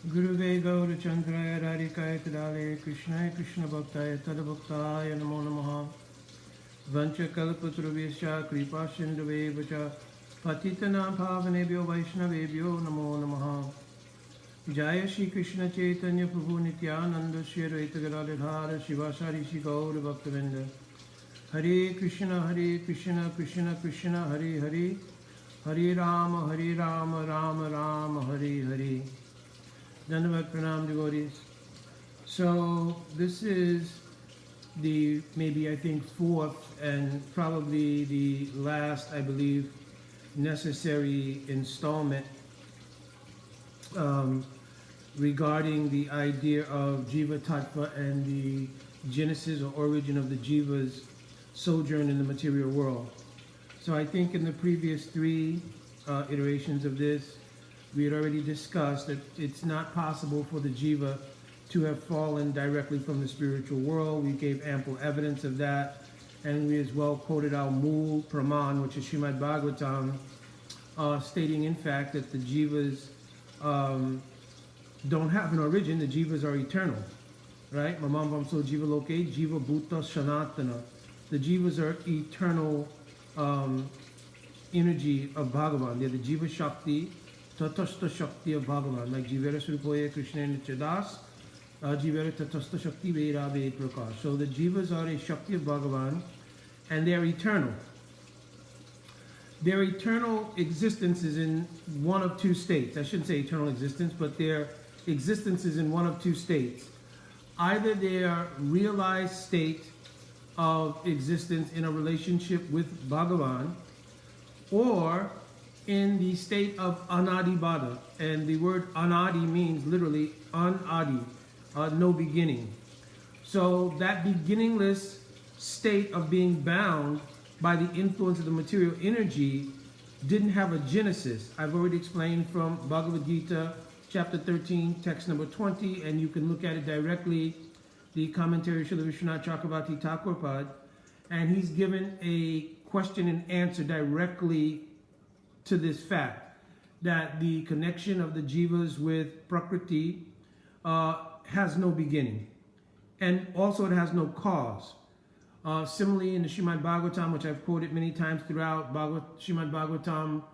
Guruve Gaura Chandraya Radhikaya Kadale Krishnaya Krishna Bhaktaya Tadabhaktaya Namo Namaha Vancha Kalpatruvesha Kripa Sindhuve Vacha Patitanam Pavanebhyo Vaishnavebhyo Namo Namaha Jaya Shri Krishna Chaitanya Prabhu Nityananda Shri Advaita Gadadhara Shivasari Shri Gaura Bhaktavinda Hare Krishna Krishna Krishna Hare Hare Hare Rama Rama Rama Hare Hare. Dandavat Pranam devotees. So this is the maybe I think fourth and probably the last, I believe, necessary installment regarding the idea of Jiva Tattva and the genesis or origin of the Jiva's sojourn in the material world. So I think in the previous three iterations of this, we had already discussed that it's not possible for the Jiva to have fallen directly from the spiritual world. We gave ample evidence of that, and we as well quoted our Mool Praman, which is Srimad Bhagavatam, stating in fact that the Jivas don't have an origin. The Jivas are eternal, right? Mamam Vamso Jiva Loke, Jiva Bhuta Sanatana. The Jivas are eternal energy of Bhagavan. They're the Jiva Shakti, Tatasta Shakti of Bhagavan, like Jivera Srupoya Krishna Nichadas, Jivera Tatasta Shakti Vera Ve Prakash. So the Jivas are a Shakti of Bhagavan, and they are eternal. Their eternal existence is in one of two states. I shouldn't say eternal existence, but their existence is in one of two states. Either their realized state of existence in a relationship with Bhagavan, or in the state of Anadi Bada. And the word Anadi means literally Anadi, no beginning. So that beginningless state of being bound by the influence of the material energy didn't have a genesis. I've already explained from Bhagavad Gita, chapter 13, text number 20, and you can look at it directly, the commentary of Srila Vishwanath Chakravarti Thakur Pad, and he's given a question and answer directly to this fact, that the connection of the Jivas with Prakriti has no beginning, and also it has no cause. Similarly, in the Srimad Bhagavatam, which I've quoted many times throughout, Srimad Bhagavatam,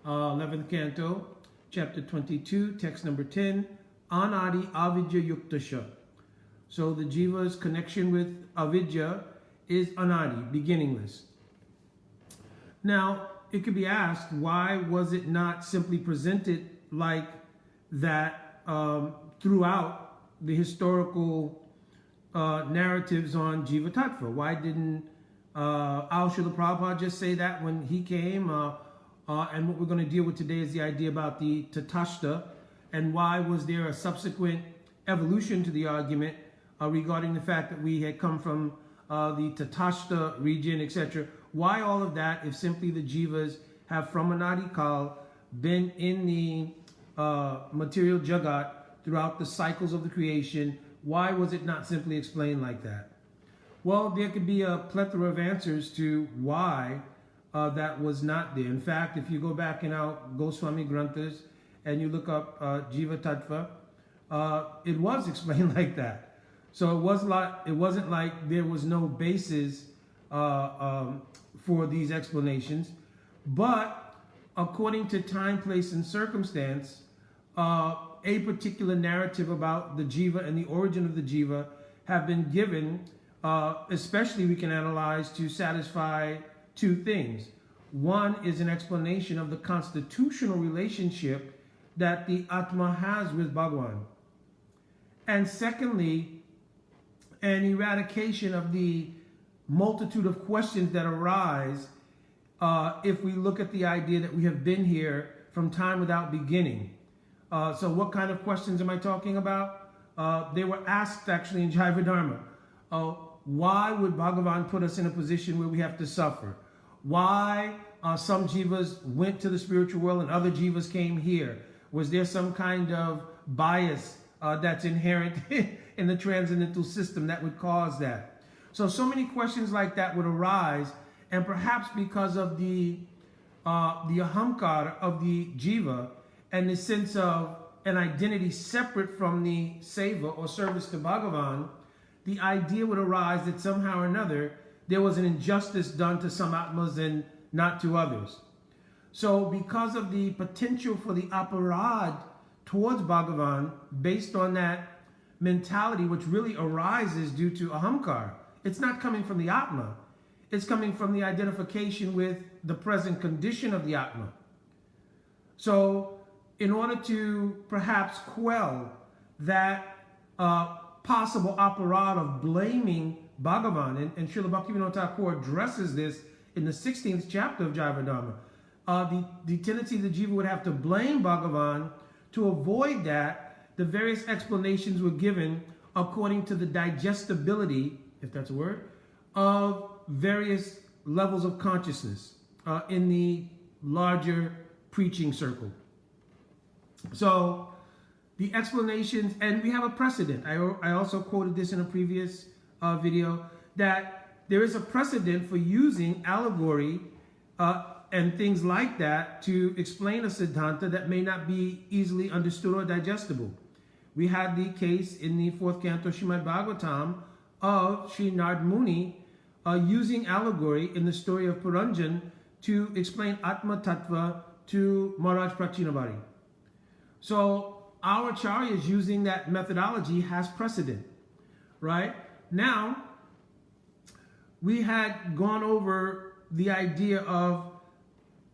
11th canto, chapter 22, text number 10, Anadi Avidya Yuktasha. So the Jiva's connection with Avidya is Anadi, beginningless. Now, it could be asked, why was it not simply presented like that throughout the historical narratives on Jiva Tattva? Why didn't Al Srila Prabhupada just say that when he came? And what we're going to deal with today is the idea about the Tatashta, and why was there a subsequent evolution to the argument regarding the fact that we had come from the Tatashta region, etc. Why all of that if simply the Jivas have from Anadi Kal been in the material Jagat throughout the cycles of the creation? Why was it not simply explained like that? Well, there could be a plethora of answers to why that was not there. In fact, if you go back in our Goswami Granthas and you look up Jiva Tattva, it was explained like that. So it wasn't like there was no basis for these explanations, but according to time, place, and circumstance, a particular narrative about the Jiva and the origin of the Jiva have been given, especially we can analyze to satisfy two things. One is an explanation of the constitutional relationship that the Atma has with Bhagavan. And secondly, an eradication of the multitude of questions that arise if we look at the idea that we have been here from time without beginning. So what kind of questions am I talking about? They were asked actually in Jiva Dharma. Why would Bhagavan put us in a position where we have to suffer? Why some Jivas went to the spiritual world and other Jivas came here? Was there some kind of bias that's inherent in the transcendental system that would cause that? So many questions like that would arise, and perhaps because of the ahamkara of the jiva and the sense of an identity separate from the seva or service to Bhagavan, the idea would arise that somehow or another there was an injustice done to some atmas and not to others. So because of the potential for the aparad towards Bhagavan, based on that mentality which really arises due to ahamkar, it's not coming from the atma, it's coming from the identification with the present condition of the atma. So in order to perhaps quell that possible aparad of blaming Bhagavan, and Srila Bhaktivinoda Thakur addresses this in the 16th chapter of Jiva Dharma, the tendency the Jiva would have to blame Bhagavan. To avoid that, the various explanations were given according to the digestibility, if that's a word, of various levels of consciousness in the larger preaching circle. So the explanations, and we have a precedent. I also quoted this in a previous video, that there is a precedent for using allegory and things like that to explain a siddhanta that may not be easily understood or digestible. We had the case in the 4th canto Srimad Bhagavatam of Sri Narad Muni using allegory in the story of Puranjan to explain Atma Tattva to Maharaj Prachinavari. So our acharyas using that methodology has precedent, right? Now, we had gone over the idea of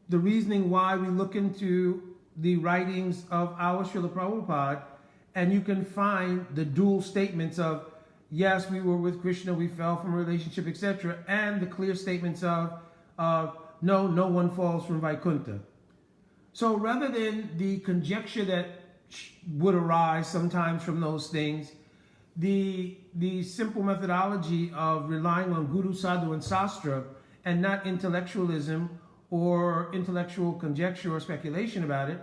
the reasoning why we look into the writings of our Srila Prabhupada, and you can find the dual statements of, yes, we were with Krishna, we fell from a relationship, etc., and the clear statements of, no one falls from Vaikuntha. So rather than the conjecture that would arise sometimes from those things, the simple methodology of relying on Guru, Sadhu, and Sastra, and not intellectualism or intellectual conjecture or speculation about it,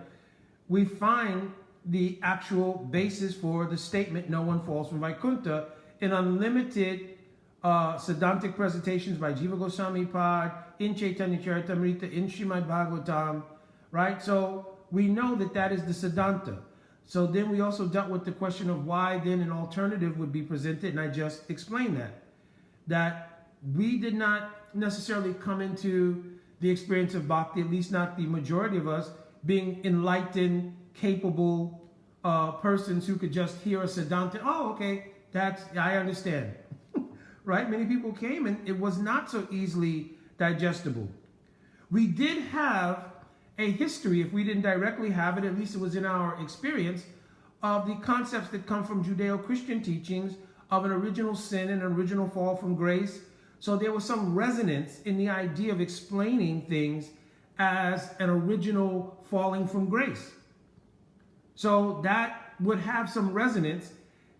we find the actual basis for the statement, no one falls from Vaikuntha, in unlimited Siddhantic presentations by Jiva Goswami Pad, in Chaitanya Charitamrita, in Srimad Bhagavatam, right? So we know that that is the Siddhanta. So then we also dealt with the question of why then an alternative would be presented, and I just explained that we did not necessarily come into the experience of bhakti, at least not the majority of us, being enlightened, capable persons who could just hear a Siddhanta. Oh, okay, I understand. Right? Many people came and it was not so easily digestible. We did have a history, if we didn't directly have it, at least it was in our experience, of the concepts that come from Judeo-Christian teachings of an original sin and an original fall from grace. So there was some resonance in the idea of explaining things as an original falling from grace. So that would have some resonance.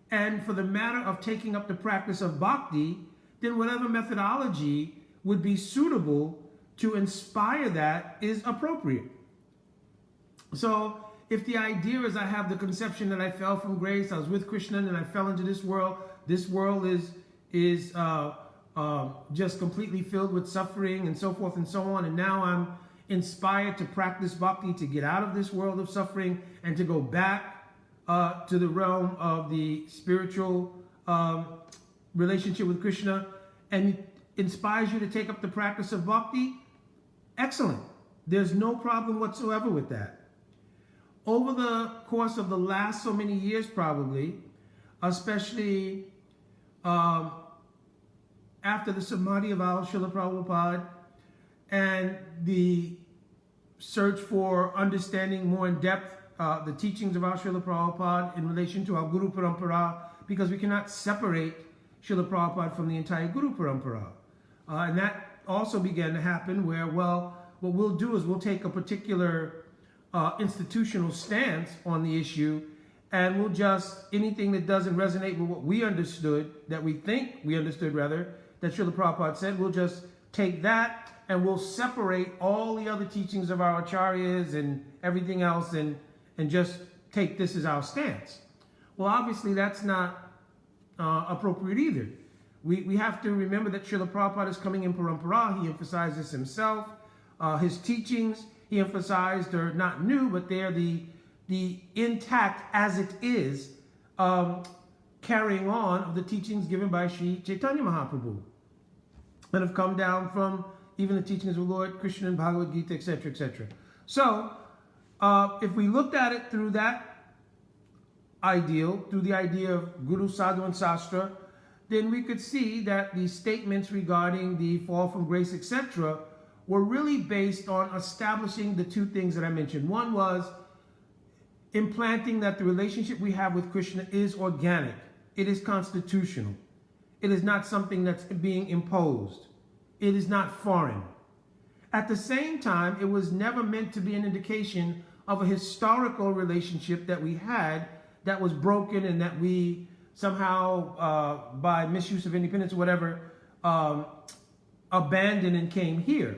And for the matter of taking up the practice of bhakti, then whatever methodology would be suitable to inspire that is appropriate. So if the idea is I have the conception that I fell from grace, I was with Krishna and I fell into this world is just completely filled with suffering and so forth and so on, and now I'm inspired to practice bhakti to get out of this world of suffering and to go back to the realm of the spiritual relationship with Krishna, and inspires you to take up the practice of bhakti, excellent. There's no problem whatsoever with that. Over the course of the last so many years probably, especially after the Samadhi of our Srila Prabhupada and the search for understanding more in depth the teachings of our Srila Prabhupada in relation to our Guru Parampara, because we cannot separate Srila Prabhupada from the entire Guru Parampara. And that also began to happen where, well, what we'll do is we'll take a particular institutional stance on the issue, and we'll just, anything that doesn't resonate with what we understood, that we think we understood rather, that Srila Prabhupada said, we'll just take that and we'll separate all the other teachings of our acharyas and everything else and just take this as our stance. Well, obviously that's not appropriate either. We have to remember that Srila Prabhupada is coming in parampara. He emphasized this himself. His teachings, he emphasized, are not new, but they're the the intact as it is carrying on of the teachings given by Sri Chaitanya Mahaprabhu, and have come down from even the teachings of Lord Krishna and Bhagavad Gita, etc., etc. So, if we looked at it through that ideal, through the idea of Guru, Sadhu, and Sastra, then we could see that the statements regarding the fall from grace, etc., were really based on establishing the two things that I mentioned. One was implanting that the relationship we have with Krishna is organic. It is constitutional. It is not something that's being imposed. It is not foreign. At the same time, it was never meant to be an indication of a historical relationship that we had that was broken and that we somehow, by misuse of independence or whatever, abandoned and came here.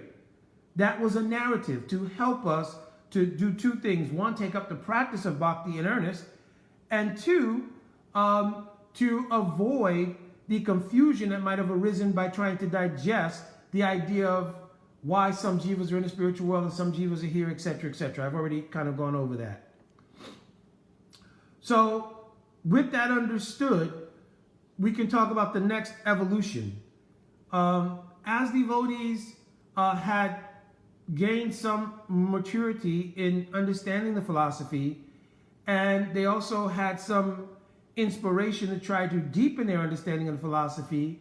That was a narrative to help us to do two things. One, take up the practice of bhakti in earnest, and two, to avoid the confusion that might have arisen by trying to digest the idea of why some jivas are in the spiritual world and some jivas are here, etc., etc. I've already kind of gone over that. So, with that understood, we can talk about the next evolution. As devotees had gained some maturity in understanding the philosophy, and they also had some inspiration to try to deepen their understanding of the philosophy,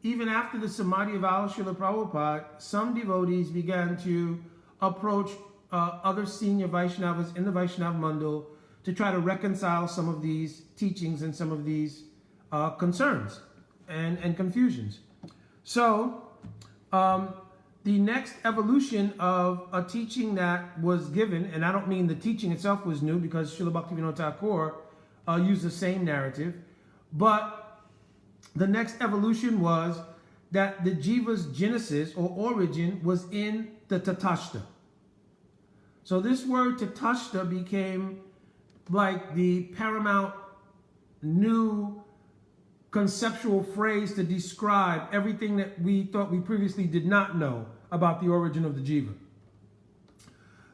even after the Samadhi of Srila Prabhupada, some devotees began to approach other senior Vaishnavas in the Vaishnava Mandal to try to reconcile some of these teachings and some of these concerns and confusions. So, the next evolution of a teaching that was given, and I don't mean the teaching itself was new because Srila Bhaktivinoda Thakur used the same narrative, but the next evolution was that the Jiva's genesis or origin was in the Tatashta. So this word Tatashta became like the paramount new conceptual phrase to describe everything that we thought we previously did not know about the origin of the Jiva.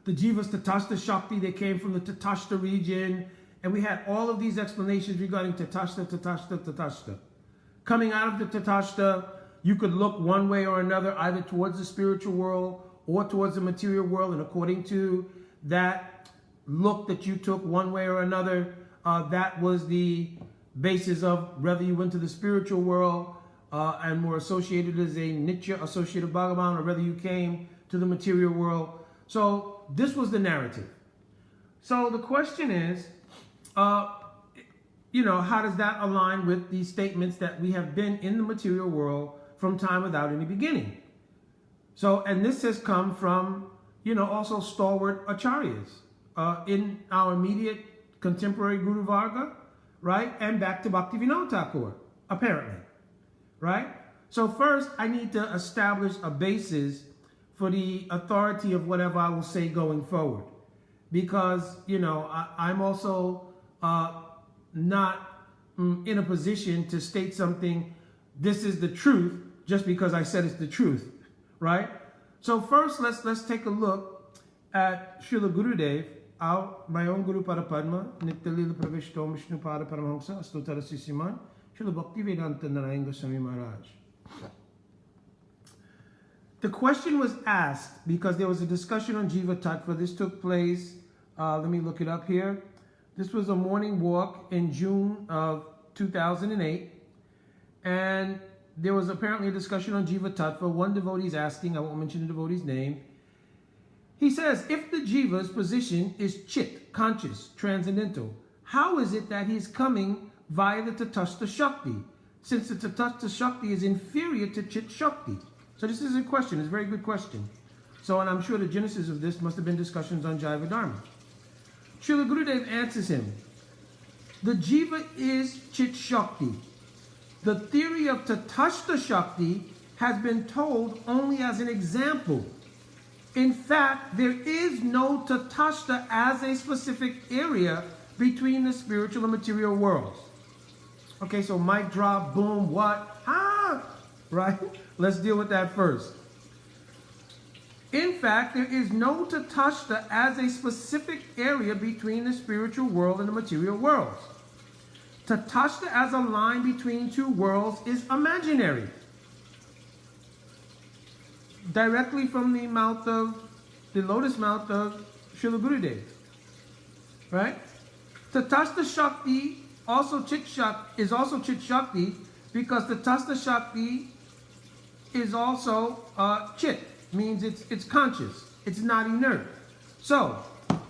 The Jiva's Tatashta Shakti, they came from the Tatashta region, and we had all of these explanations regarding Tatashta, Tatashta, Tatashta. Coming out of the Tatashta, you could look one way or another, either towards the spiritual world or towards the material world, and according to that look that you took one way or another, that was the basis of whether you went to the spiritual world and were associated as a Nitya associated Bhagavan, or whether you came to the material world. So this was the narrative. So the question is, how does that align with the statements that we have been in the material world from time without any beginning? So, and this has come from, also stalwart acharyas in our immediate contemporary Guru Varga, right? And back to Bhaktivinoda Thakur, apparently, right? So first, I need to establish a basis for the authority of whatever I will say going forward. Because, I'm also not in a position to state something, this is the truth, just because I said it's the truth, right? So first, let's take a look at Srila Gurudev, my own Guru Parapadma, Nitya Pravishto Vishnu Pada Paramahamsa, Astotara Sisiman, Srila Bhaktivedanta Narayana Goswami Maharaj. The question was asked because there was a discussion on Jiva Tattva. This took place, let me look it up here. This was a morning walk in June of 2008. And there was apparently a discussion on Jiva Tattva. One devotee is asking, I won't mention the devotee's name. He says, if the Jiva's position is Chit, conscious, transcendental, how is it that he's coming via the Tatastha Shakti, since the Tatastha Shakti is inferior to Chit Shakti? So this is a question, it's a very good question. So, and I'm sure the genesis of this must have been discussions on Jiva Dharma. Srila Gurudev answers him, the Jiva is Chit Shakti. The theory of Tatastha Shakti has been told only as an example. In fact, there is no Tatashta as a specific area between the spiritual and material worlds. Okay, so mic drop, boom, what? Right? Let's deal with that first. In fact, there is no Tattva as a specific area between the spiritual world and the material worlds. Tattva as a line between two worlds is imaginary. Directly from the lotus mouth of Srila Gurudev. Right? Tattva Shakti is also Chit Shakti because Tattva Shakti is also Chit, means it's conscious, it's not inert. So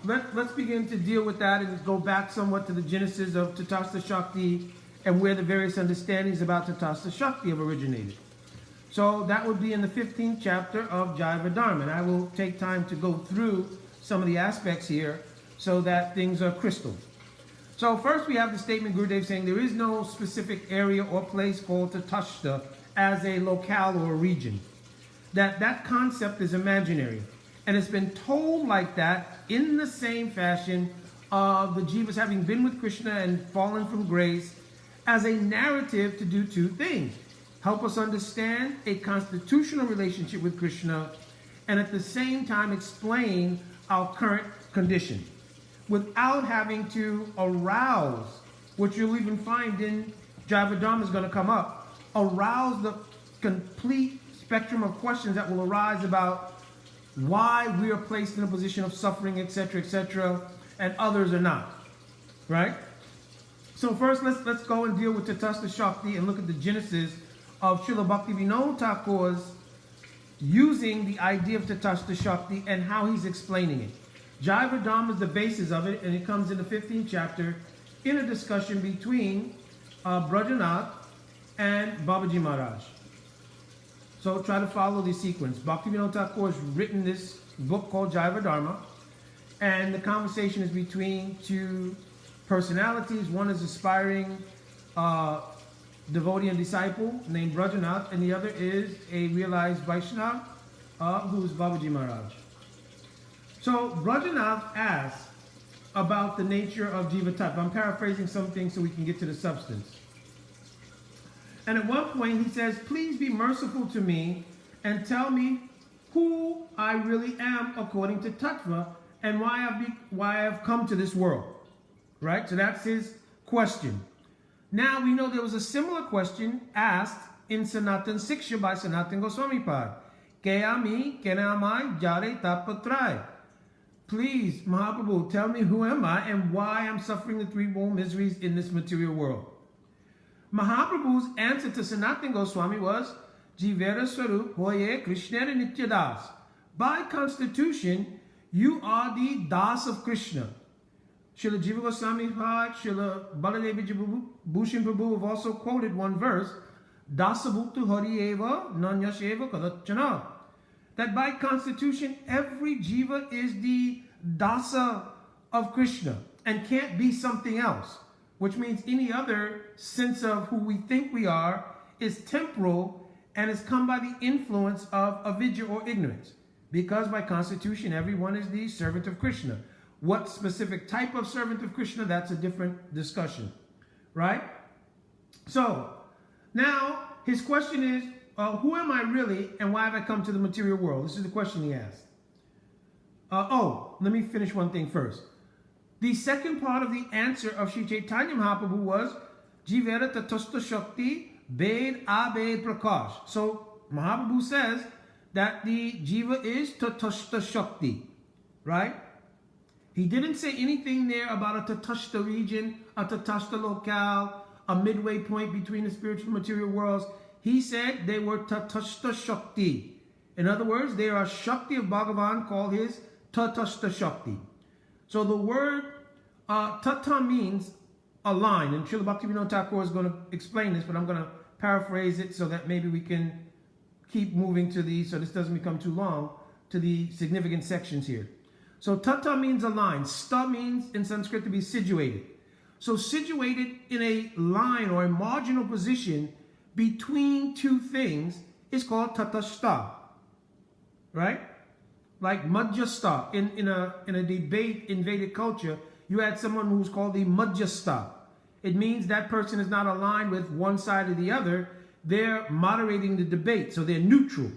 let's begin to deal with that and go back somewhat to the genesis of Tattva Shakti and where the various understandings about Tattva Shakti have originated. So that would be in the 15th chapter of Jiva Dharma, and I will take time to go through some of the aspects here so that things are crystal. So first we have the statement Gurudev saying there is no specific area or place called Tattva as a locale or a region. That concept is imaginary. And it's been told like that in the same fashion of the Jivas having been with Krishna and fallen from grace as a narrative to do two things. Help us understand a constitutional relationship with Krishna and at the same time explain our current condition without having to arouse, which you'll even find in Jiva Dharma is going to come up, arouse the complete spectrum of questions that will arise about why we are placed in a position of suffering, etc., and others are not. Right? So first, let's go and deal with Tattva Shakti and look at the genesis of Srila Bhaktivinoda Thakur's using the idea of Tattva Shakti and how he's explaining it. Jiva Dharma is the basis of it, and it comes in the 15th chapter in a discussion between Brajanath and Babaji Maharaj. So try to follow the sequence. Bhaktivinoda Thakur has written this book called Jiva Dharma, and the conversation is between two personalities. One is aspiring devotee and disciple named Brajanath, and the other is a realized Vaishnava who is Babaji Maharaj. So Brajanath asks about the nature of Jiva Tattva. I'm paraphrasing some things so we can get to the substance. And at one point he says, please be merciful to me and tell me who I really am according to Tattva and why I've come to this world. Right? So that's his question. Now we know there was a similar question asked in Sanatan Siksha by Sanatan Goswami Pad. Keami, kenamai, jare tapatrai. Please, Mahaprabhu, tell me who am I and why I'm suffering the threefold miseries in this material world. Mahaprabhu's answer to Sanatan Goswami was, Jivera Swarup Hoye Krishnera Nityadas. By constitution, you are the Das of Krishna. Srila Jiva Goswami Pad, Srila Baladevi Bhushan Prabhu have also quoted one verse, Dasabhuktu Hari Eva Nanyasheva Kadachana. That by constitution, every Jiva is the Dasa of Krishna and can't be something else, which means any other sense of who we think we are is temporal and has come by the influence of avidya or ignorance. Because by constitution, everyone is the servant of Krishna. What specific type of servant of Krishna, that's a different discussion, right? So, now his question is, who am I really and why have I come to the material world? This is the question he asked. Let me finish one thing first. The second part of the answer of Sri Chaitanya Mahaprabhu was, Jivera Tatasta Shakti Ved Abed Prakash. So Mahaprabhu says that the Jiva is Tatasta Shakti, right? He didn't say anything there about a Tatasta region, a Tatasta locale, a midway point between the spiritual and material worlds. He said they were Tatasta Shakti. In other words, they are a Shakti of Bhagavan called his Tatasta Shakti. So the word Tata means a line. And Srila Bhaktivinoda Thakur is going to explain this, but I'm going to paraphrase it so that maybe we can keep moving to so this doesn't become too long, to the significant sections here. So Tata means a line. Sta means in Sanskrit to be situated. So situated in a line or a marginal position between two things is called Tatashta. Right? Like Madhyasta. In a debate in Vedic culture, you had someone who's called the Madhyasta. It means that person is not aligned with one side or the other. They're moderating the debate, so they're neutral.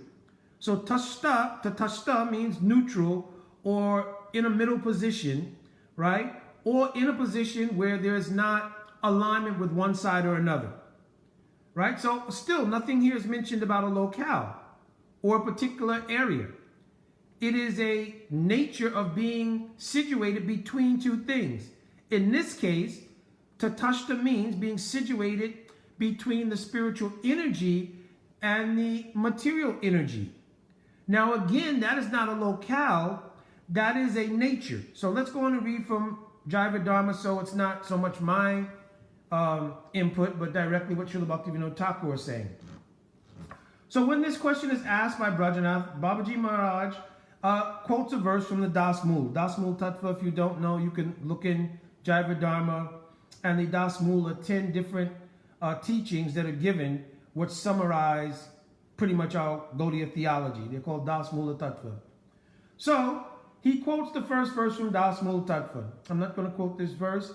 So tatashta means neutral or in a middle position, right? Or in a position where there is not alignment with one side or another, right? So still, nothing here is mentioned about a locale or a particular area. It is a nature of being situated between two things. In this case, tatashta means being situated between the spiritual energy and the material energy. Now again, that is not a locale, that is a nature. So let's go on and read from Jiva Dharma, so it's not so much my input, but directly what Srila Bhaktivinoda Thakur is saying. So when this question is asked by Brajanath, Babaji Maharaj quotes a verse from the Das Mool. Das Mool Tattva, if you don't know, you can look in Jiva Dharma, and the Das Mool are 10 different teachings that are given, which summarize pretty much our Gaudiya theology. They're called Das Mula Tattva. So he quotes the first verse from Das Mula Tattva. I'm not going to quote this verse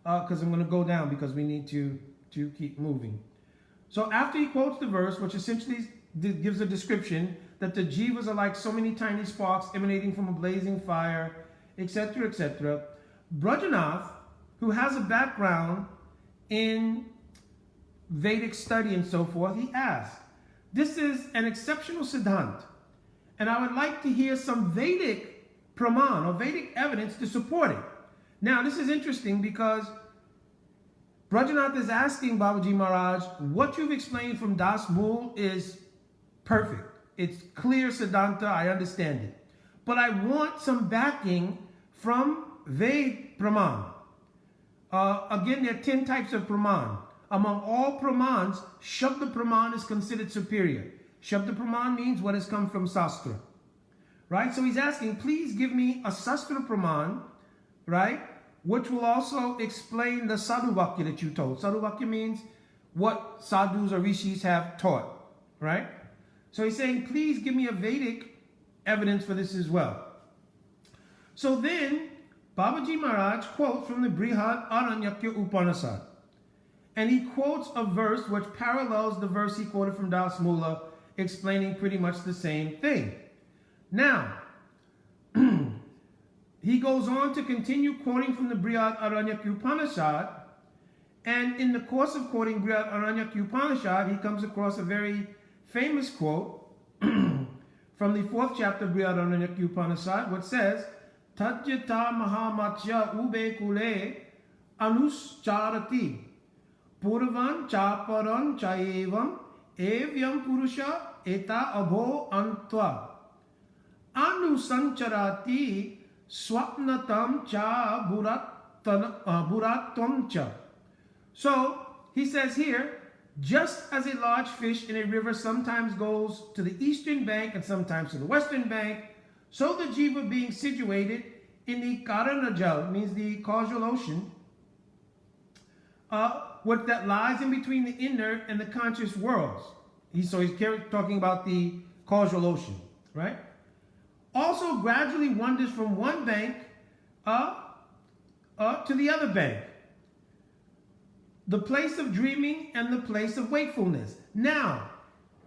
because I'm going to go down because we need to keep moving. So after he quotes the verse, which essentially gives a description that the jivas are like so many tiny sparks emanating from a blazing fire, etc., etc., Brajanath, who has a background in Vedic study and so forth, he asks, this is an exceptional siddhant, and I would like to hear some Vedic praman or Vedic evidence to support it. Now, this is interesting because Brajanath is asking Babaji Maharaj, what you've explained from Das Mool is perfect. It's clear siddhanta, I understand it. But I want some backing from Ved praman. Again, there are 10 types of praman. Among all pramans, Shabda praman is considered superior. Shabda praman means what has come from Sastra. Right? So he's asking, please give me a Sastra praman, right? Which will also explain the sadhu vakya that you told. Sadhu vakya means what sadhus or rishis have taught. Right? So he's saying, please give me a Vedic evidence for this as well. So then, Babaji Maharaj quotes from the Brihad Aranyakya Upanishad. And he quotes a verse which parallels the verse he quoted from Das Mula, explaining pretty much the same thing. Now, he goes on to continue quoting from the Brihad Aranyakya Upanishad, and in the course of quoting Brihad Aranyakya Upanishad, he comes across a very famous quote from the 4th chapter of Brihad Aranyakya Upanishad, which says, Tajyata mahamatya ube kule anuscharati Purvan chaparan chayevam evyam purusha eta abho antva anusancharati swapnatam cha burattam cha. So he says here, just as a large fish in a river sometimes goes to the eastern bank and sometimes to the western bank, so the jiva being situated in the karanajal, means the causal ocean, what that lies in between the inner and the conscious worlds. He's talking about the causal ocean, right? Also gradually wanders from one bank to the other bank. The place of dreaming and the place of wakefulness. Now,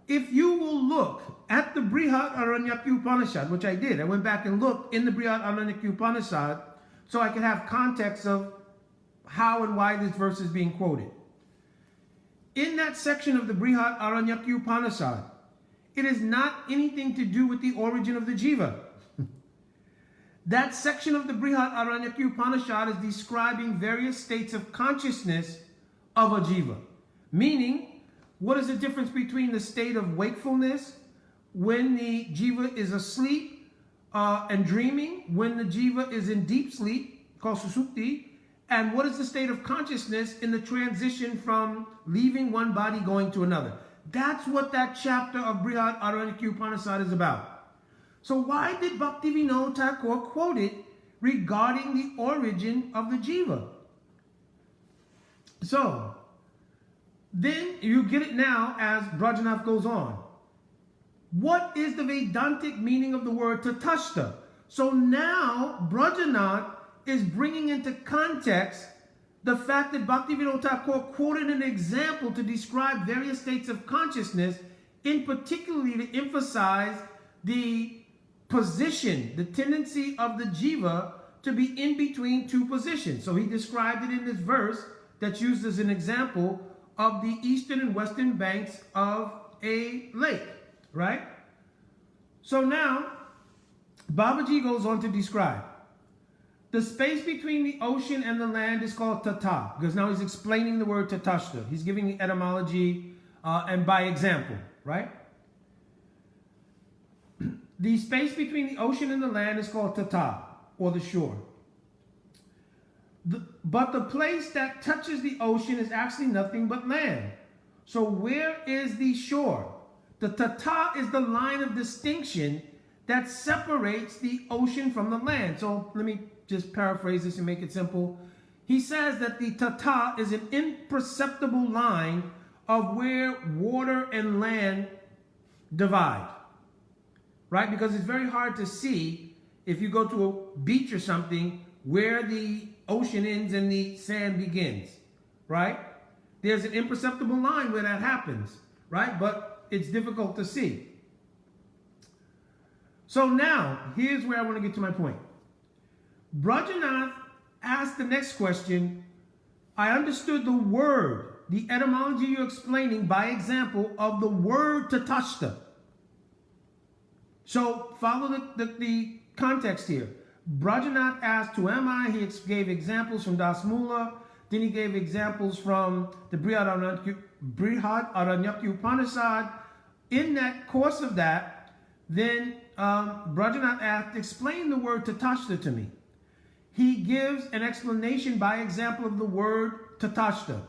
if you will look at the Brihad Aranyakya Upanishad, which I did, I went back and looked in the Brihad Aranyakya Upanishad so I could have context of how and why this verse is being quoted. In that section of the Brihad Aranyakya Upanishad, it is not anything to do with the origin of the jiva. That section of the Brihad Aranyakya Upanishad is describing various states of consciousness of a jiva. Meaning, what is the difference between the state of wakefulness when the jiva is asleep and dreaming, when the jiva is in deep sleep, called susupti, and what is the state of consciousness in the transition from leaving one body going to another? That's what that chapter of Brihad Aranyakya Upanishad is about. So why did Bhaktivinoda Thakur quote it regarding the origin of the jiva? So, then you get it now as Brajanath goes on. What is the Vedantic meaning of the word tatashta? So now Brajanath is bringing into context the fact that Bhaktivinoda Thakur quoted an example to describe various states of consciousness, in particularly to emphasize the position, the tendency of the jiva to be in between two positions. So he described it in this verse that's used as an example of the eastern and western banks of a lake, right? So now, Babaji goes on to describe the space between the ocean and the land is called Tattva, because now he's explaining the word Tatashta. He's giving the etymology and by example, right? The space between the ocean and the land is called Tattva, or the shore. But the place that touches the ocean is actually nothing but land. So where is the shore? The Tattva is the line of distinction that separates the ocean from the land. So let me just paraphrase this and make it simple. He says that the Tattva is an imperceptible line of where water and land divide, right? Because it's very hard to see if you go to a beach or something where the ocean ends and the sand begins, right? There's an imperceptible line where that happens, right? But it's difficult to see. So now, here's where I want to get to my point. Brajanath asked the next question. I understood the word, the etymology you're explaining by example of the word Tatashta. So follow the context here. Brajanath asked, who am I? He gave examples from Das Mula. Then he gave examples from the Brihad Aranyaki Upanishad. In that course of that, then Brajanath asked, explain the word Tatashta to me. He gives an explanation by example of the word Tatashta.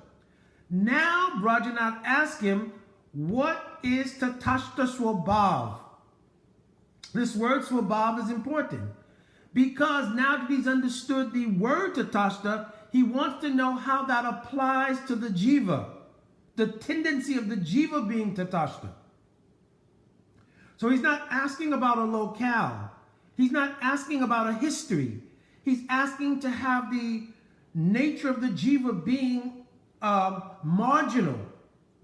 Now Brajanath asks him, what is Tatashta Swabhav? This word Swabhav is important because now that he's understood the word Tatashta, he wants to know how that applies to the jiva, the tendency of the jiva being Tatashta. So he's not asking about a locale. He's not asking about a history. He's asking to have the nature of the jiva being marginal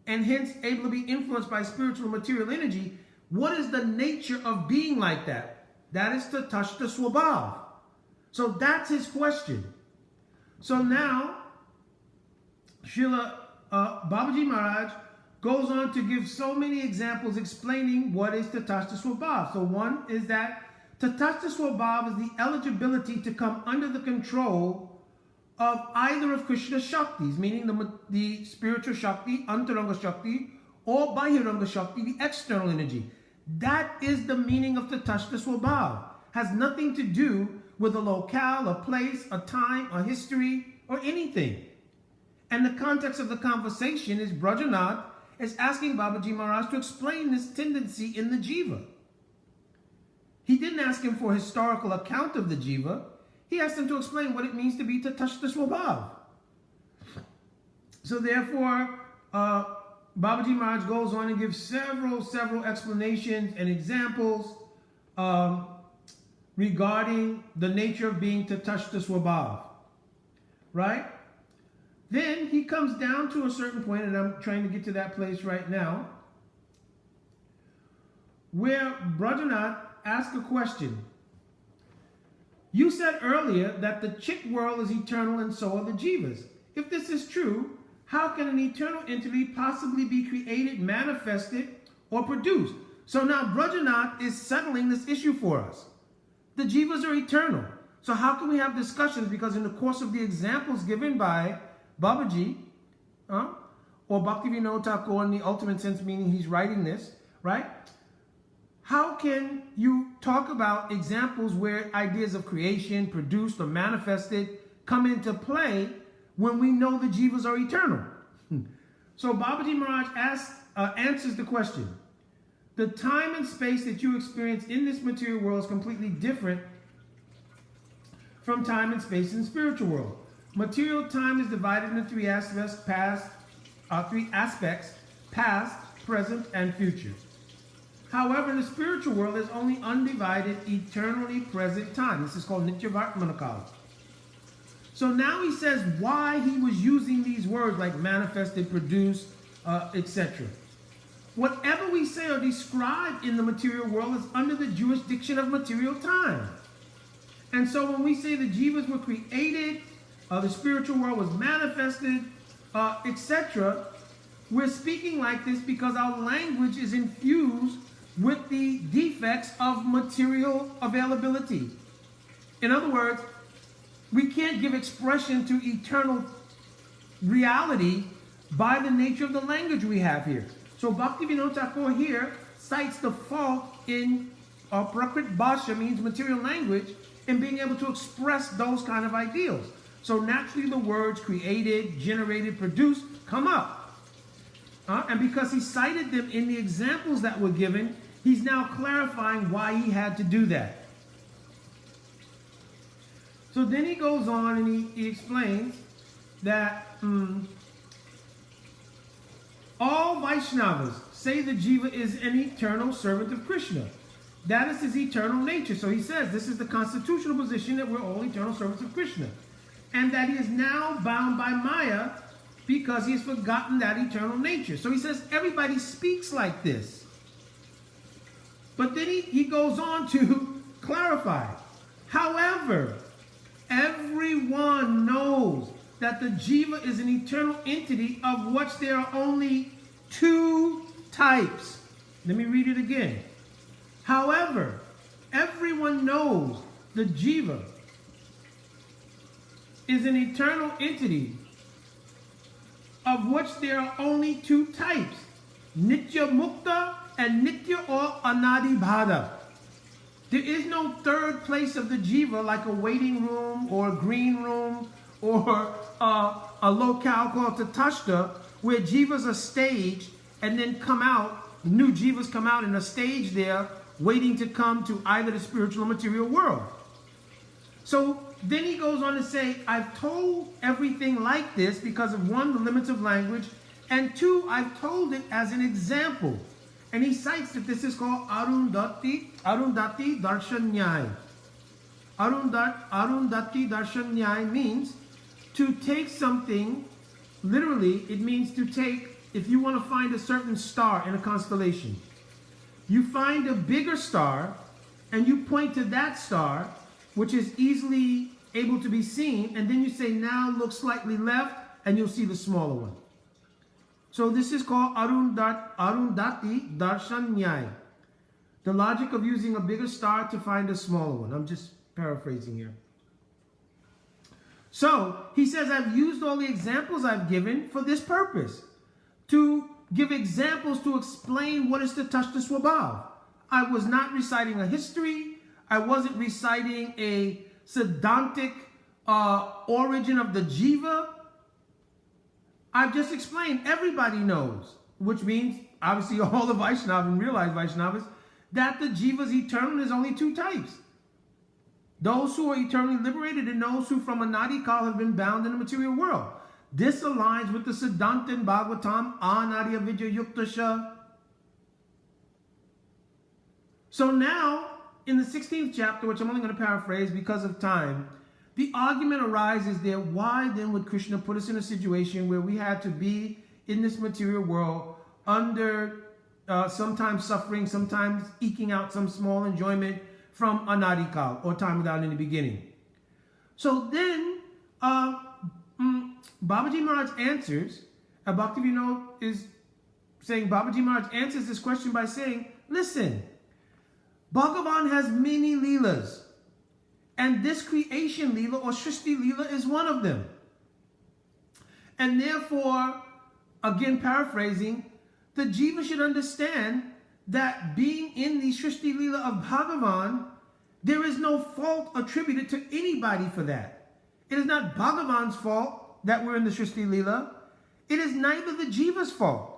and hence able to be influenced by spiritual material energy. What is the nature of being like that? That is Tatashta Swabhav. So that's his question. So now, Srila Babaji Maharaj goes on to give so many examples explaining what is Tatashta Swabhav. So one is that Tatashta Swabhav is the eligibility to come under the control of either of Krishna's Shaktis, meaning the spiritual Shakti, Antaranga Shakti, or Bahiranga Shakti, the external energy. That is the meaning of Tatashta Swabhav. Has nothing to do with a locale, a place, a time, a history, or anything. And the context of the conversation is Brajanath is asking Babaji Maharaj to explain this tendency in the jiva. He didn't ask him for a historical account of the jiva. He asked him to explain what it means to be Tatashta Swabhav. So therefore, Babaji Maharaj goes on and gives several explanations and examples regarding the nature of being Tatashta Swabhav. Right? Then he comes down to a certain point, and I'm trying to get to that place right now, where Brajanath asks a question. You said earlier that the Chit world is eternal and so are the Jivas. If this is true, how can an eternal entity possibly be created, manifested, or produced? So now Brajanath is settling this issue for us. The Jivas are eternal. So how can we have discussions? Because in the course of the examples given by Babaji, or Bhaktivinoda Thakur in the ultimate sense, meaning he's writing this, right? How can you talk about examples where ideas of creation, produced or manifested, come into play when we know the Jivas are eternal? So Babaji Maharaj answers the question. The time and space that you experience in this material world is completely different from time and space in the spiritual world. Material time is divided into three aspects, past, present, and future. However, in the spiritual world, there's only undivided, eternally present time. This is called Nitya Vartmanakala. So now he says why he was using these words like manifested, produced, etc. whatever we say or describe in the material world is under the jurisdiction of material time. And so when we say the Jivas were created, the spiritual world was manifested, etc., we're speaking like this because our language is infused with the defects of material availability. In other words, we can't give expression to eternal reality by the nature of the language we have here. So Bhaktivinoda Thakur here cites the fault in Prakrit Bhasha, means material language, in being able to express those kind of ideals. So naturally the words created, generated, produced come up. And because he cited them in the examples that were given, he's now clarifying why he had to do that. So then he goes on and he explains that all Vaishnavas say the Jiva is an eternal servant of Krishna. That is his eternal nature. So he says this is the constitutional position that we're all eternal servants of Krishna. And that he is now bound by Maya because he has forgotten that eternal nature. So he says everybody speaks like this. But then he goes on to clarify. However, everyone knows that the Jiva is an eternal entity of which there are only two types. Let me read it again. However, everyone knows the Jiva is an eternal entity of which there are only two types, Nitya Mukta and Nitya or Anadi Bhada. There is no third place of the Jiva like a waiting room or a green room or a locale called Tatashta where Jivas are staged and then come out, new Jivas come out in a stage there waiting to come to either the spiritual or material world. So then he goes on to say, I've told everything like this because of one, the limits of language, and two, I've told it as an example. And he cites that this is called Arundhati Darshan Nyaya. Arundhati Darshan Nyaya means to take something, literally, it means to take, if you want to find a certain star in a constellation, you find a bigger star and you point to that star, which is easily able to be seen, and then you say, now look slightly left, and you'll see the smaller one. So this is called Arundhati Darshan Nyaya. The logic of using a bigger star to find a smaller one. I'm just paraphrasing here. So he says, I've used all the examples I've given for this purpose, to give examples to explain what is the Tatva Swabhav. I was not reciting a history. I wasn't reciting a Siddhantic origin of the Jiva. I've just explained, everybody knows, which means, obviously, all the Vaishnavas and realized Vaishnavas, that the Jiva is eternal. There's only two types. Those who are eternally liberated and those who from Anadi Kal have been bound in the material world. This aligns with the Siddhanta in Bhagavatam, Anadi Avidya Yuktasha. So now, in the 16th chapter, which I'm only going to paraphrase because of time, the argument arises there, why then would Krishna put us in a situation where we had to be in this material world under sometimes suffering, sometimes eking out some small enjoyment from Anadi Kal, or time without any beginning. So then, Babaji Maharaj answers, Bhaktivinoda is saying, Babaji Maharaj answers this question by saying, listen, Bhagavan has many leelas. And this creation leela or Shrishti leela is one of them. And therefore, again paraphrasing, the Jiva should understand that being in the Shrishti leela of Bhagavan, there is no fault attributed to anybody for that. It is not Bhagavan's fault that we're in the Shrishti leela. It is neither the Jiva's fault.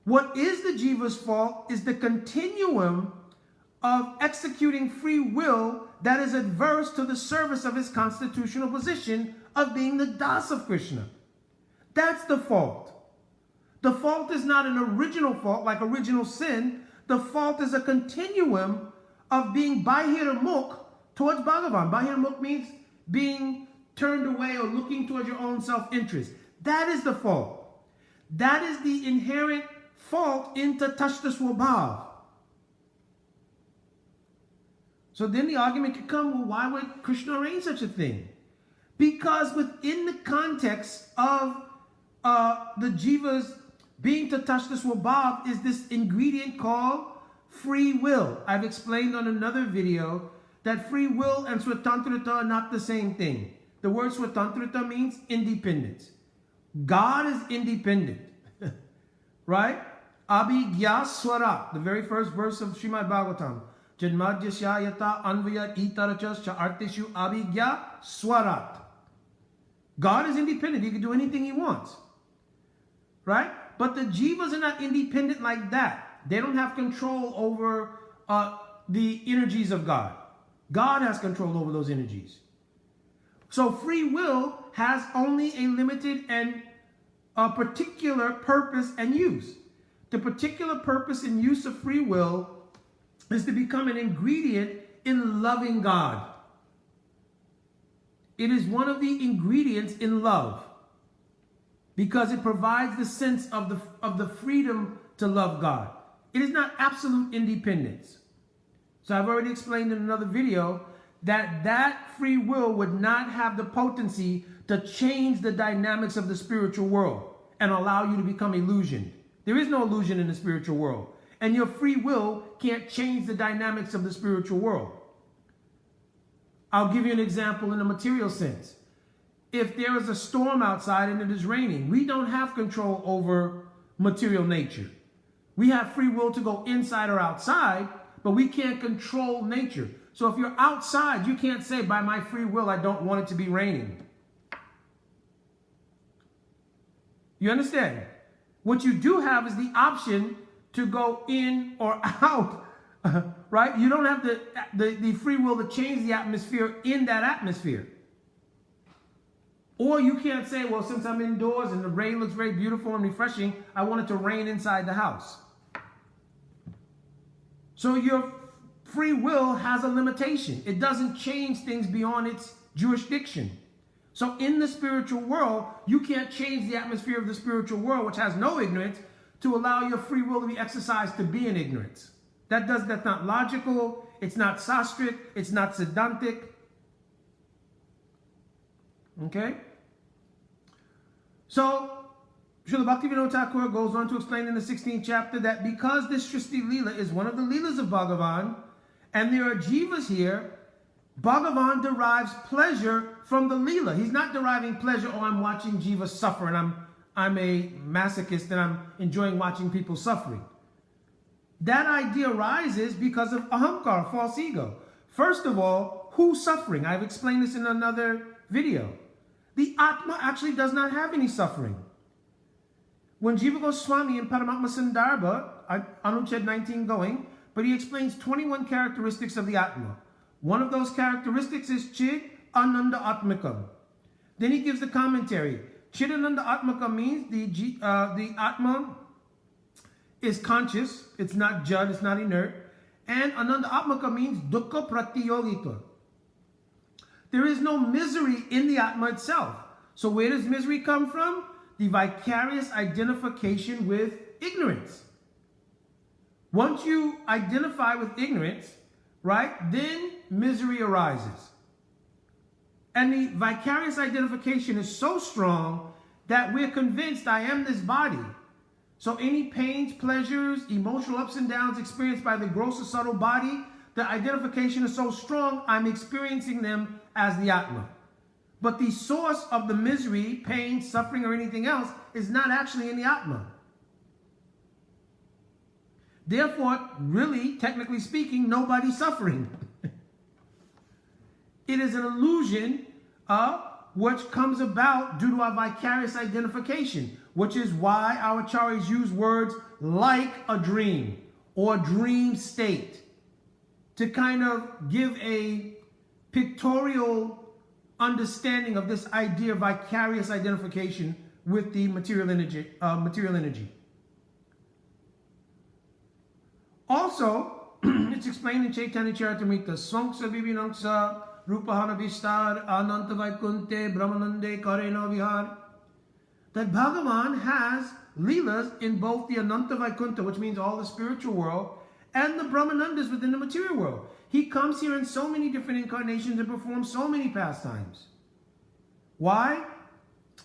What is the Jiva's fault is the continuum of executing free will that is adverse to the service of his constitutional position of being the Das of Krishna. That's the fault. The fault is not an original fault, like original sin. The fault is a continuum of being Bahira-mukh towards Bhagavan. Bahira-mukh means being turned away or looking towards your own self-interest. That is the fault. That is the inherent fault in Tattva Swabhav. So then the argument could come, well, why would Krishna arrange such a thing? Because within the context of the Jivas being Tattva Swabhav is this ingredient called free will. I've explained on another video that free will and Swatantrata are not the same thing. The word Swatantrata means independence. God is independent, right? Abhigya Swara, the very first verse of Srimad Bhagavatam. Janmadhyasya yata anvaya itarachas cha artishu abhigya swarat. God is independent. He can do anything he wants, right? But the jivas are not independent like that. They don't have control over the energies of God. God has control over those energies. So free will has only a limited and a particular purpose and use. The particular purpose and use of free will is to become an ingredient in loving God. It is one of the ingredients in love because it provides the sense of the freedom to love God. It is not absolute independence. So I've already explained in another video that free will would not have the potency to change the dynamics of the spiritual world and allow you to become illusioned. There is no illusion in the spiritual world. And your free will can't change the dynamics of the spiritual world. I'll give you an example in a material sense. If there is a storm outside and it is raining, we don't have control over material nature. We have free will to go inside or outside, but we can't control nature. So if you're outside, you can't say, by my free will, I don't want it to be raining. You understand? What you do have is the option to go in or out, right? You don't have the free will to change the atmosphere in that atmosphere. Or you can't say, well, since I'm indoors and the rain looks very beautiful and refreshing, I want it to rain inside the house. So your free will has a limitation. It doesn't change things beyond its jurisdiction. So in the spiritual world, you can't change the atmosphere of the spiritual world, which has no ignorance, to allow your free will to be exercised to be in ignorance. That's not logical, it's not sastric, it's not siddhantic. Okay? So, Srila Bhaktivinoda Thakur goes on to explain in the 16th chapter that because this Srishti Leela is one of the Leelas of Bhagavan, and there are jivas here, Bhagavan derives pleasure from the Leela. He's not deriving pleasure, oh, I'm watching jivas suffer and I'm a masochist and I'm enjoying watching people suffering. That idea arises because of ahamkar, false ego. First of all, who's suffering? I've explained this in another video. The Atma actually does not have any suffering. When Jiva Goswami in Paramatma Sandarbha, Anuchad 19 going, but he explains 21 characteristics of the Atma. One of those characteristics is Chid Ananda Atmakam. Then he gives the commentary. Chid Ananda Atmakam means the Atma is conscious, it's not jad, it's not inert. And Ananda Atmaka means Dukkha Pratyogika. There is no misery in the Atma itself. So where does misery come from? The vicarious identification with ignorance. Once you identify with ignorance, right, then misery arises. And the vicarious identification is so strong that we're convinced I am this body. So any pains, pleasures, emotional ups and downs experienced by the gross or subtle body, the identification is so strong, I'm experiencing them as the Atma. But the source of the misery, pain, suffering, or anything else is not actually in the Atma. Therefore, really, technically speaking, nobody's suffering. It is an illusion which comes about due to our vicarious identification, which is why our acharyas use words like a dream or dream state to kind of give a pictorial understanding of this idea of vicarious identification with the material energy. Also, it's explained in Chaitanya Charitamrita, Swanksa Vibhinangsa Rupahana Vistar Ananta Vaikunte Brahmanande Karena Vihar. that Bhagavan has Leelas in both the Ananta Vaikunta, which means all the spiritual world, and the Brahmanandas within the material world. He comes here in so many different incarnations and performs so many pastimes. Why?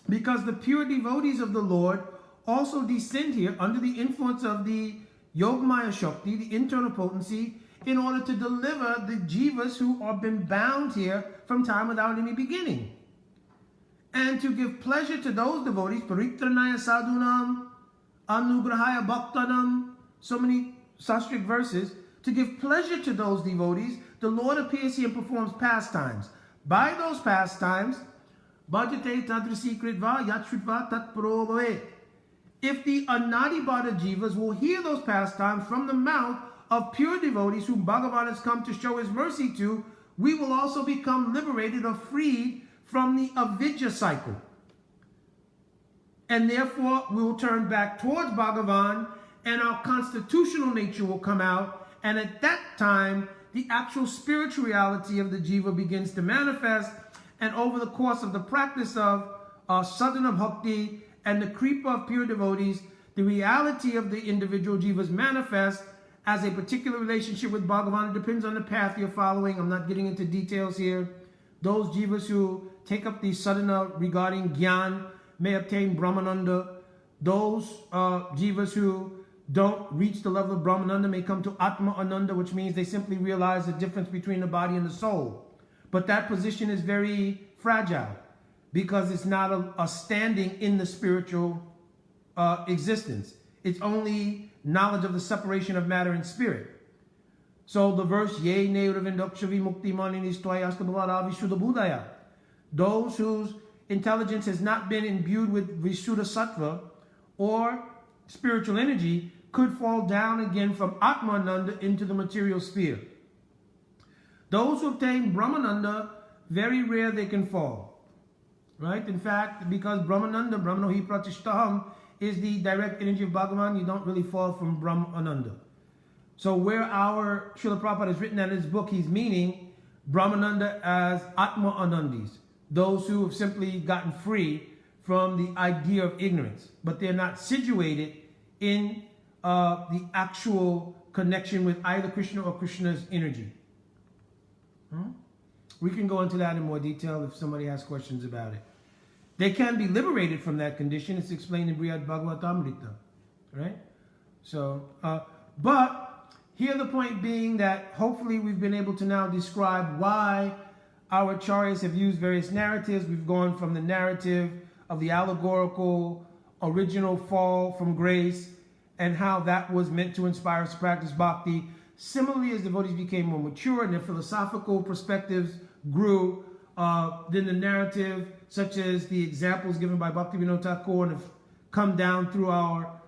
Because the pure devotees of the Lord also descend here under the influence of the Yogamaya Shakti, the internal potency, in order to deliver the jivas who have been bound here from time without any beginning. And to give pleasure to those devotees, Paritranaya Sadhunam, Anugrahaya Bhaktanam, so many sastric verses, to give pleasure to those devotees, the Lord appears here and performs pastimes. By those pastimes, Bhajate Tadrasikritva Yatshritva Tatparo. If the Anadibhata jivas will hear those pastimes from the mouth of pure devotees whom Bhagavan has come to show his mercy to, we will also become liberated or freed from the avidya cycle. And therefore, we will turn back towards Bhagavan, and our constitutional nature will come out, and at that time, the actual spiritual reality of the jiva begins to manifest, and over the course of the practice of sadhana bhakti and the kripa of pure devotees, the reality of the individual jivas manifest as a particular relationship with Bhagavan. It depends on the path you're following. I'm not getting into details here. Those jivas who take up the sadhana regarding Gyan may obtain Brahmananda. Those jivas who don't reach the level of Brahmananda may come to Atma Ananda, which means they simply realize the difference between the body and the soul. But that position is very fragile because it's not a standing in the spiritual existence. It's only knowledge of the separation of matter and spirit. So the verse, Ye Neuravindokshavi Mukti Budaya, those whose intelligence has not been imbued with Visuddha Sattva or spiritual energy could fall down again from Atmananda into the material sphere. Those who obtain Brahmananda, very rare they can fall. Right? In fact, because Brahmananda, Brahmanohi Pratishtaham, is the direct energy of Bhagavan, you don't really fall from Brahmananda. So where our Srila Prabhupada has written that in his book, he's meaning Brahmananda as Atma Anandis, those who have simply gotten free from the idea of ignorance, but they're not situated in the actual connection with either Krishna or Krishna's energy. We can go into that in more detail if somebody has questions about it. They can be liberated from that condition. It's explained in Brihad Bhagavatamrita, right? So, but here the point being that hopefully we've been able to now describe why our acharyas have used various narratives. We've gone from the narrative of the allegorical original fall from grace and how that was meant to inspire us to practice bhakti. Similarly, as devotees became more mature and their philosophical perspectives grew, then the narrative, such as the examples given by Bhaktivinoda Thakur, have come down through our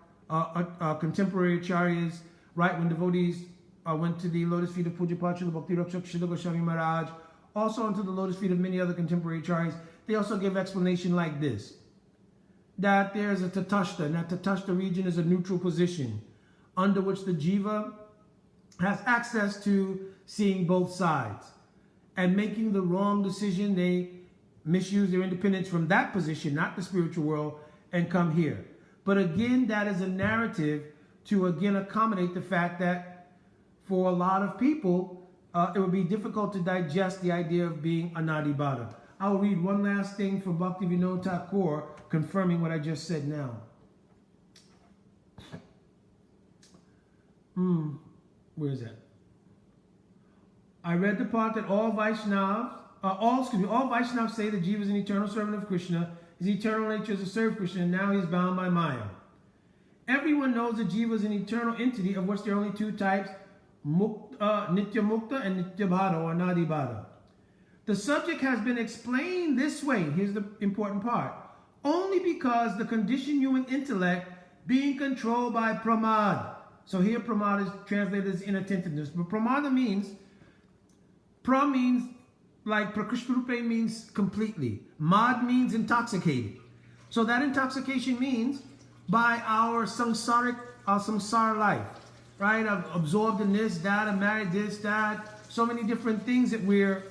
contemporary acharyas, right? When devotees went to the lotus feet of Pujapad Srila Bhakti Rakshak Srila Goswami Maharaj, also onto the lotus feet of many other contemporary acharyas, they also give explanation like this, that there's a tatashta, and that tatashta region is a neutral position under which the jiva has access to seeing both sides. And making the wrong decision, they misuse their independence from that position, not the spiritual world, and come here. But again, that is a narrative to again accommodate the fact that for a lot of people, it would be difficult to digest the idea of being anadibhata. I'll read one last thing from Bhaktivinoda Thakur, confirming what I just said now. Where is that? I read the part that all Vaishnavas say that Jiva is an eternal servant of Krishna. His eternal nature is to serve Krishna, and now he is bound by Maya. Everyone knows that Jiva is an eternal entity, of which there are only two types, Nitya Mukta and Nitya Bhata, or Nadi Bhata. The subject has been explained this way. Here's the important part. Only because the conditioned human intellect being controlled by pramad. So here pramad is translated as inattentiveness. But pramada means, pra means like prakrishtarupe means completely. Mad means intoxicated. So that intoxication means by our samsara life. Right? I'm absorbed in this, that, I'm married, this, that. So many different things that we're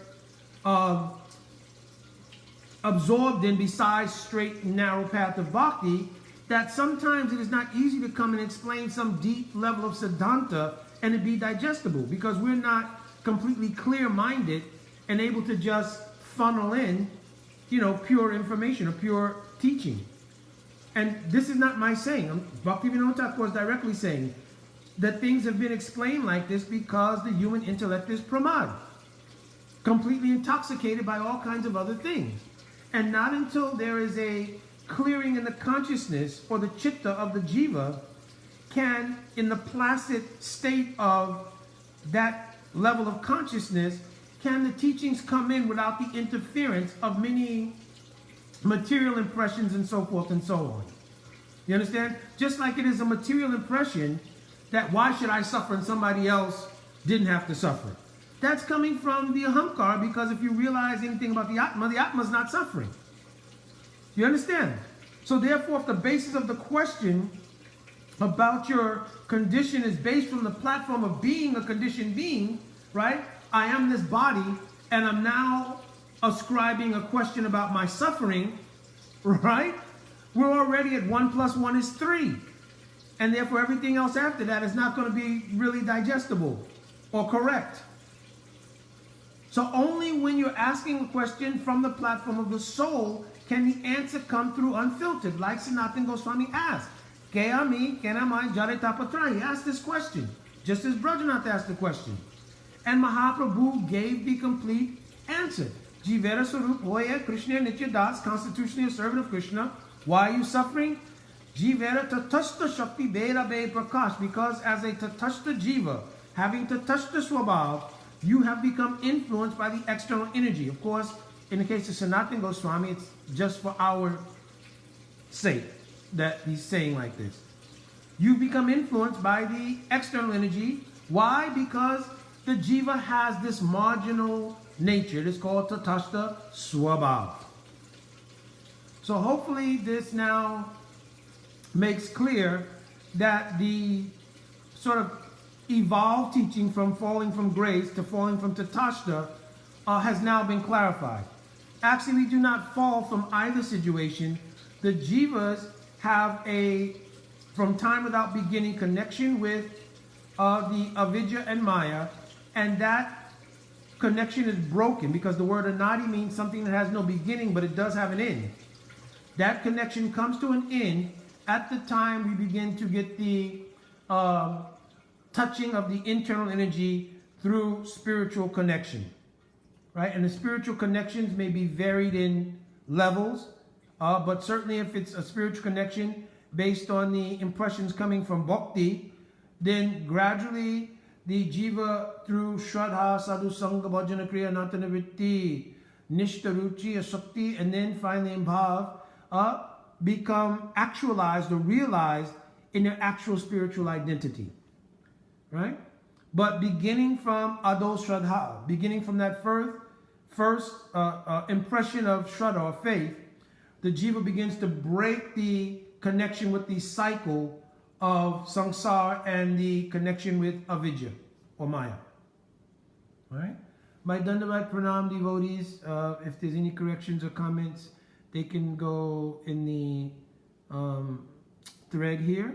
absorbed in besides straight and narrow path of bhakti, that sometimes it is not easy to come and explain some deep level of siddhanta and it be digestible, because we're not completely clear-minded and able to just funnel in, pure information or pure teaching. And this is not my saying. Bhaktivinoda Thakur is directly saying that things have been explained like this because the human intellect is pramad, completely intoxicated by all kinds of other things. And not until there is a clearing in the consciousness or the chitta of the jiva can, in the placid state of that level of consciousness, can the teachings come in without the interference of many material impressions and so forth and so on. You understand? Just like it is a material impression that why should I suffer and somebody else didn't have to suffer. That's coming from the ahamkar, because if you realize anything about the Atma is not suffering. You understand? So therefore, if the basis of the question about your condition is based from the platform of being a conditioned being, right? I am this body, and I'm now ascribing a question about my suffering, right? We're already at 1 + 1 is 3. And therefore, everything else after that is not going to be really digestible or correct. So only when you're asking a question from the platform of the soul can the answer come through unfiltered, like Sanatana Goswami asked. Keami, Kenamai, Jaritapatra. He asked this question, just as Brajanath asked the question. And Mahaprabhu gave the complete answer. Jivera Sarup, Hoya, Krishna, Nitya Das, constitutionally a servant of Krishna. Why are you suffering? Jivera Tatashta Shakti Beda Be Prakash. Because as a Tatashta Jiva, having Tatashta Swabhav, you have become influenced by the external energy. Of course, in the case of Sanatana Goswami, it's just for our sake that he's saying like this. You become influenced by the external energy. Why? Because the jiva has this marginal nature. It is called Tatashta Swabhav. So hopefully this now makes clear that the sort of evolved teaching from falling from grace to falling from Tatashta has now been clarified. Actually, we do not fall from either situation. The jivas have a, from time without beginning, connection with the avidya and maya, and that connection is broken because the word anadi means something that has no beginning, but it does have an end. That connection comes to an end at the time we begin to get the touching of the internal energy through spiritual connection, right? And the spiritual connections may be varied in levels, but certainly if it's a spiritual connection based on the impressions coming from bhakti, then gradually the jiva through shraddha, sadhu sangha, bhajana kriya, natana vritti, nishta ruchi, asakti, and then finally in bhav, become actualized or realized in their actual spiritual identity, right? But beginning from ado shraddha, beginning from that first impression of shraddha or faith, the jiva begins to break the connection with the cycle of samsara and the connection with avidya or maya. All right? My Dandavat Pranam devotees, if there's any corrections or comments, they can go in the thread here.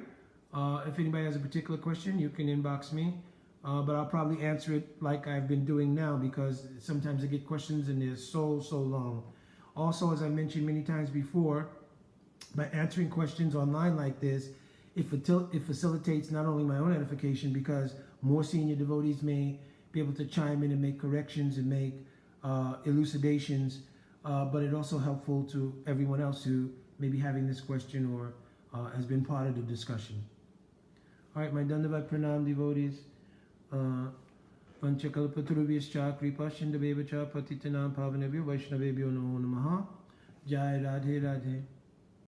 If anybody has a particular question, you can inbox me. But I'll probably answer it like I've been doing now, because sometimes I get questions and they're so long. Also, as I mentioned many times before, by answering questions online like this, it facilitates not only my own edification, because more senior devotees may be able to chime in and make corrections and make elucidations, but it's also helpful to everyone else who may be having this question or has been part of the discussion. All right, my Dandavat Pranam devotees. Panchakalpatarubhyascha kripa sindhaveva cha patitanam pavanebhyo vaishnavebhyo namo namaha. Jai Radhe Radhe.